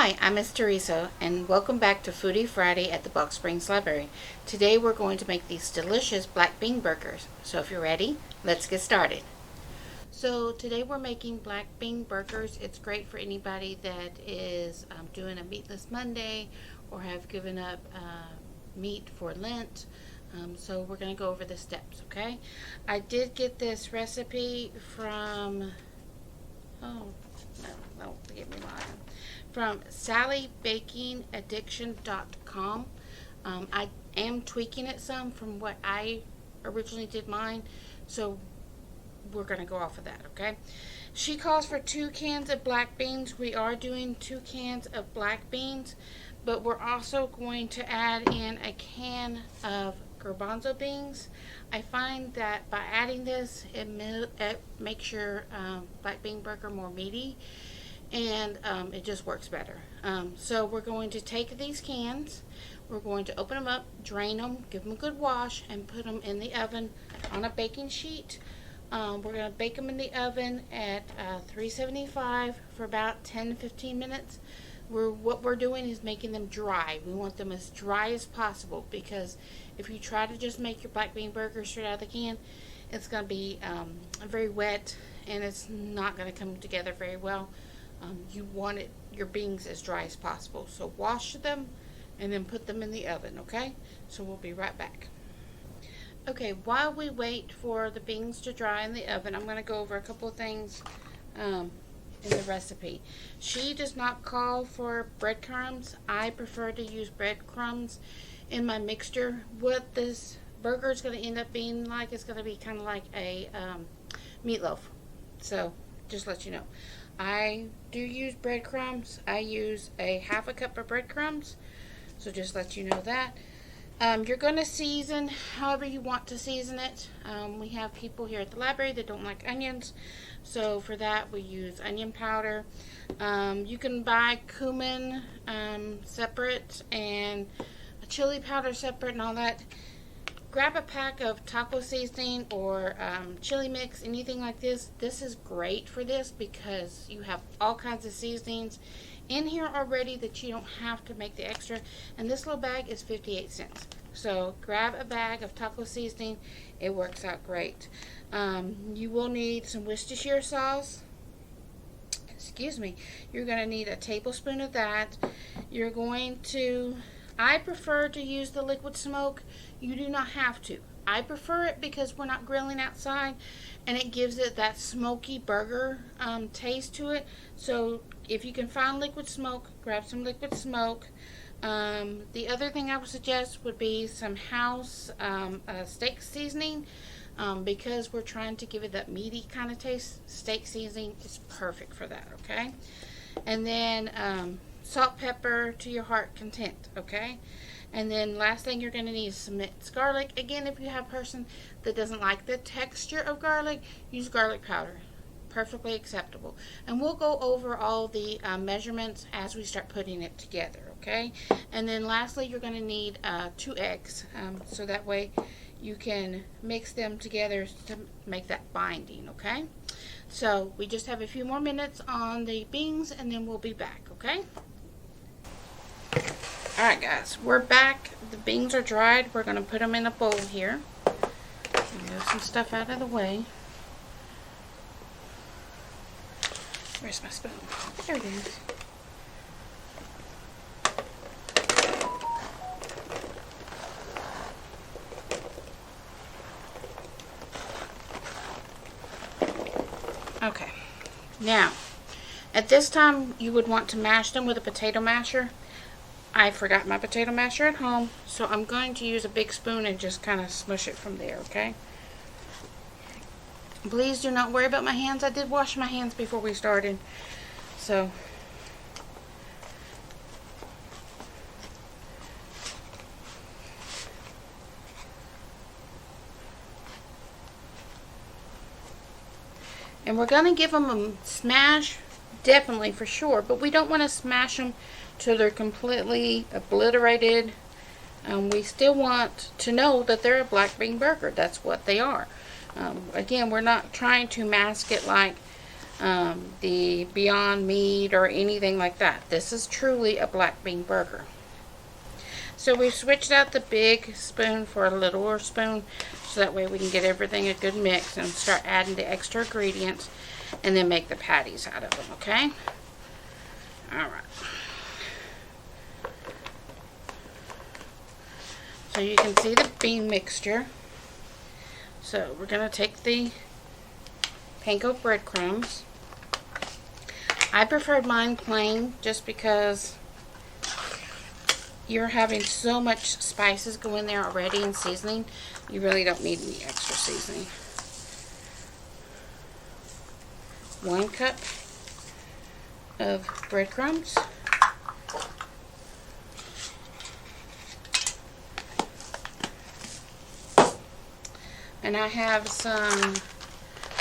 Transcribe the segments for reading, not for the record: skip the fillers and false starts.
Hi, I'm Miss Teresa, and welcome back to Foodie Friday at the Box Springs Library. Today we're going to make these delicious black bean burgers. So if you're ready, let's get started. So today we're making black bean burgers. It's great for anybody that is doing a meatless Monday or have given up meat for Lent. So we're going to go over the steps, okay? I did get this recipe from, forgive me, from SallyBakingAddiction.com. I am tweaking it some from what I originally did mine, so we're going to go off of that, okay? She calls for 2 cans of black beans. We are doing 2 cans of black beans, but we're also going to add in a can of garbanzo beans. I find that by adding this, it makes your black bean burger more meaty, and it just works better. So we're going to take these cans, we're going to open them up, drain them, give them a good wash, and put them in the oven on a baking sheet. We're going to bake them in the oven at 375 for about 10 to 15 minutes. What we're doing is making them dry. We want them as dry as possible, because if you try to just make your black bean burger straight out of the can, it's going to be very wet, and it's not going to come together very well. You want your beans as dry as possible. So wash them and then put them in the oven, okay? So we'll be right back. Okay, while we wait for the beans to dry in the oven, I'm going to go over a couple of things in the recipe. She does not call for breadcrumbs. I prefer to use breadcrumbs in my mixture. What this burger is going to end up being like is going to be kind of like a meatloaf. So just let you know. I do use breadcrumbs. I use a half a cup of breadcrumbs. So just let you know that. You're going to season however you want to season it. We have people here at the library that don't like onions. So for that we use onion powder. You can buy cumin separate and a chili powder separate and all that. Grab a pack of taco seasoning or chili mix, anything like this. This is great for this because you have all kinds of seasonings in here already that you don't have to make the extra. And this little bag is 58 cents. So grab a bag of taco seasoning. It works out great. You will need some Worcestershire sauce. Excuse me. You're going to need a tablespoon of that. You're going to... I prefer to use the liquid smoke. You do not have to. I prefer it because we're not grilling outside, and it gives it that smoky burger taste to it. So if you can find liquid smoke, grab some liquid smoke. The other thing I would suggest would be some house steak seasoning, because we're trying to give it that meaty kind of taste. Steak seasoning is perfect for that, okay? And then salt, pepper to your heart content, okay? And then last thing you're going to need is some minced garlic. Again, if you have a person that doesn't like the texture of garlic, use garlic powder. Perfectly acceptable. And we'll go over all the measurements as we start putting it together, okay? And then lastly, you're going to need 2 eggs, so that way you can mix them together to make that binding, okay? So we just have a few more minutes on the beans, and then we'll be back, okay? Alright guys, we're back. The beans are dried. We're going to put them in a bowl here. Move some stuff out of the way. Where's my spoon? There it is. Okay. Now, at this time, you would want to mash them with a potato masher. I forgot my potato masher at home, so I'm going to use a big spoon and just kind of smush it from there, okay? Please do not worry about my hands. I did wash my hands before we started, so... And we're going to give them a smash, definitely for sure, but we don't want to smash them till they're completely obliterated. We still want to know that they're a black bean burger. That's what they are. Again, we're not trying to mask it like the Beyond Meat or anything like that. This is truly a black bean burger. So we've switched out the big spoon for a littler spoon, so that way we can get everything a good mix and start adding the extra ingredients and then make the patties out of them, okay? Alright. So you can see the bean mixture. So we're going to take the panko breadcrumbs. I preferred mine plain just because you're having so much spices go in there already and seasoning. You really don't need any extra seasoning. 1 cup of breadcrumbs. And I have some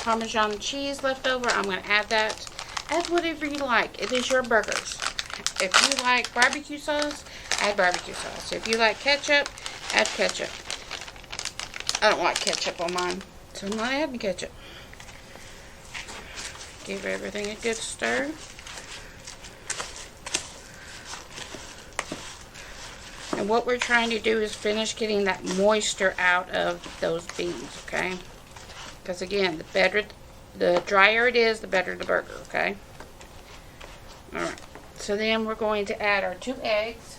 Parmesan cheese left over. I'm going to add that. Add whatever you like. It is your burgers. If you like barbecue sauce, add barbecue sauce. If you like ketchup, add ketchup. I don't like ketchup on mine, so I'm not adding ketchup. Give everything a good stir. And what we're trying to do is finish getting that moisture out of those beans, okay? Because again, the drier it is, the better the burger, okay? Alright, so then we're going to add our 2 eggs.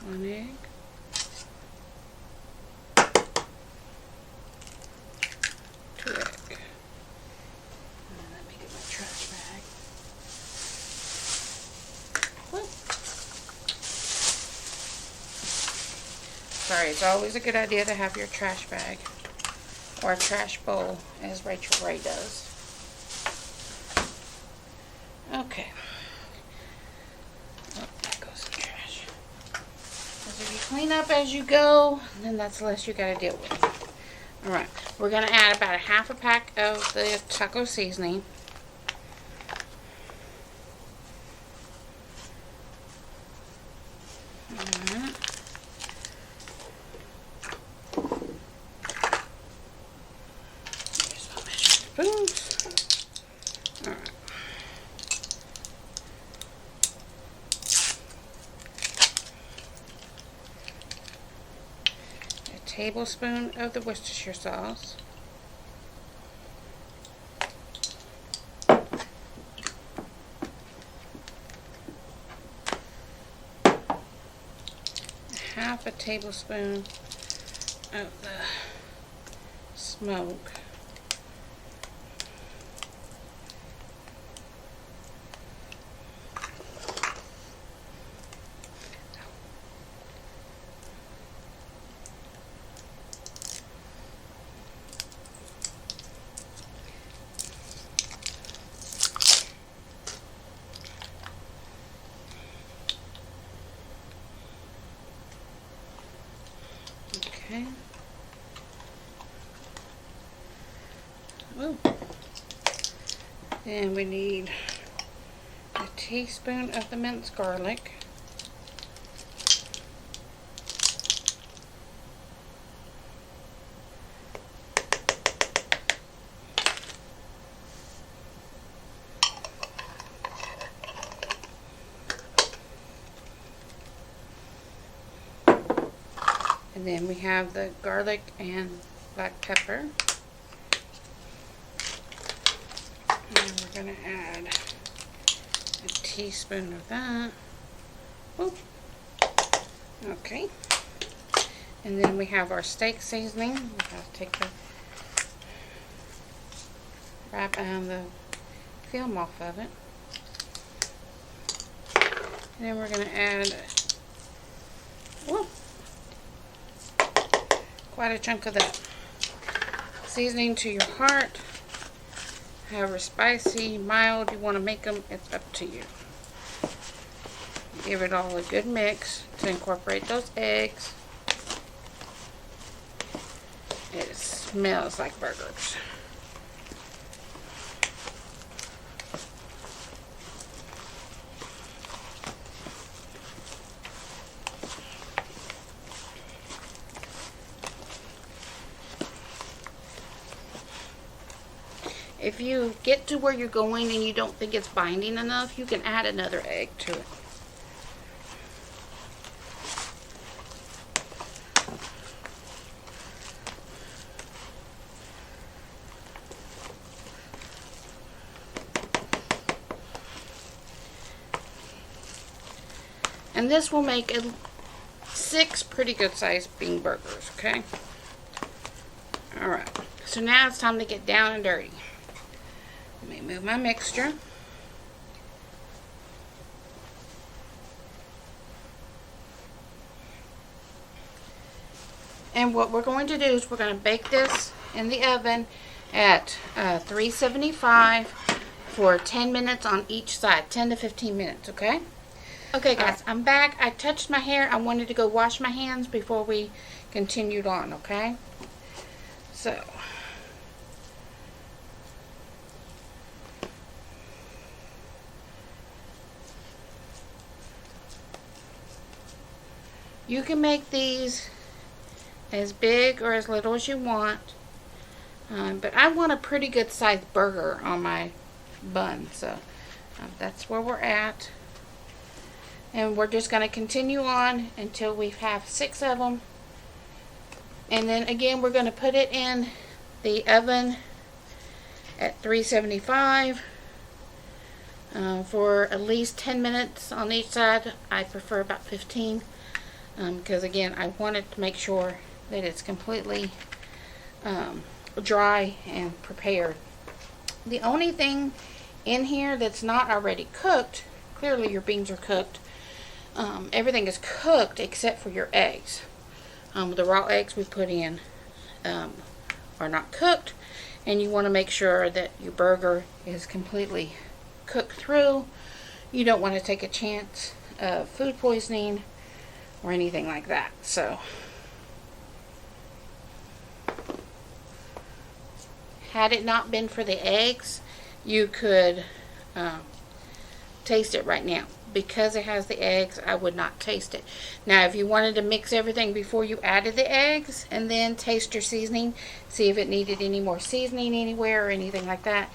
One egg. 2 egg. Let me get my trash bag. Whoop. Sorry, it's always a good idea to have your trash bag or a trash bowl, as Rachel Ray does. Okay. Oh, that goes in the trash. Because if you clean up as you go, then that's less you got to deal with. Alright, we're going to add about a 1/2 pack of the taco seasoning. Alright. Here's my measuring spoons. Alright. Tablespoon of the Worcestershire sauce. Half a tablespoon of the smoke. Okay. Ooh. Then we need a teaspoon of the minced garlic. And then we have the garlic and black pepper. And we're going to add a teaspoon of that. Oop. Okay. And then we have our steak seasoning. We have to take the wrap and the film off of it. And then we're going to add quite a chunk of that seasoning to your heart. However spicy, mild you want to make them, it's up to you. Give it all a good mix to incorporate those eggs. smells like burgers. If you get to where you're going and you don't think it's binding enough, you can add another egg to it. And this will make 6 pretty good sized bean burgers, okay? Alright, so now it's time to get down and dirty. Let me move my mixture. And what we're going to do is we're going to bake this in the oven at 375 for 10 minutes on each side, 10 to 15 minutes, okay? Okay guys, I'm back. I touched my hair. I wanted to go wash my hands before we continued on, okay? So, you can make these as big or as little as you want, but I want a pretty good sized burger on my bun, so that's where we're at. And we're just going to continue on until we have 6 of them. And then again, we're going to put it in the oven at 375 for at least 10 minutes on each side. I prefer about 15 because again, I wanted to make sure that it's completely dry and prepared. The only thing in here that's not already cooked, clearly your beans are cooked. Everything is cooked except for your eggs. The raw eggs we put in are not cooked, and you want to make sure that your burger is completely cooked through. You don't want to take a chance of food poisoning or anything like that. So, had it not been for the eggs, you could taste it right now. Because it has the eggs, I would not taste it. Now, if you wanted to mix everything before you added the eggs and then taste your seasoning, see if it needed any more seasoning anywhere or anything like that,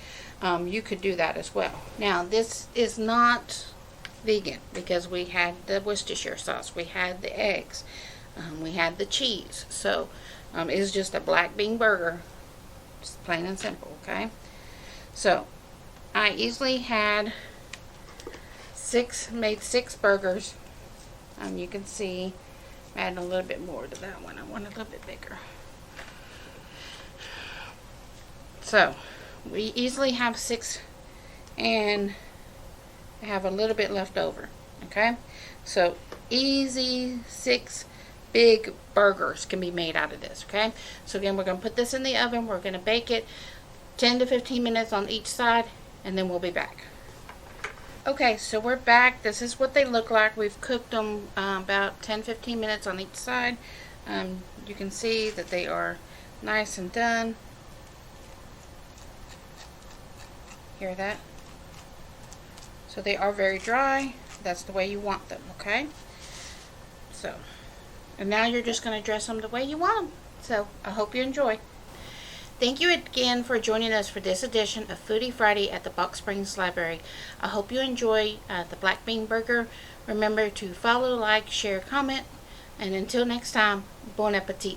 you could do that as well. Now, this is not vegan because we had the Worcestershire sauce, we had the eggs, we had the cheese. So, it's just a black bean burger, just plain and simple, okay? So, I easily had made 6 burgers. You can see I'm adding a little bit more to that one. I want a little bit bigger. So we easily have 6 and have a little bit left over. Okay, so easy 6 big burgers can be made out of this. Okay, so again, we're going to put this in the oven. We're going to bake it 10 to 15 minutes on each side, and then we'll be back. Okay, so we're back. This is what they look like. We've cooked them about 10-15 minutes on each side. You can see that they are nice and done. Hear that? So they are very dry. That's the way you want them, okay? So, and now you're just going to dress them the way you want them. So, I hope you enjoy. Thank you again for joining us for this edition of Foodie Friday at the Box Springs Library. I hope you enjoy the black bean burger. Remember to follow, like, share, comment, and until next time, bon appetit.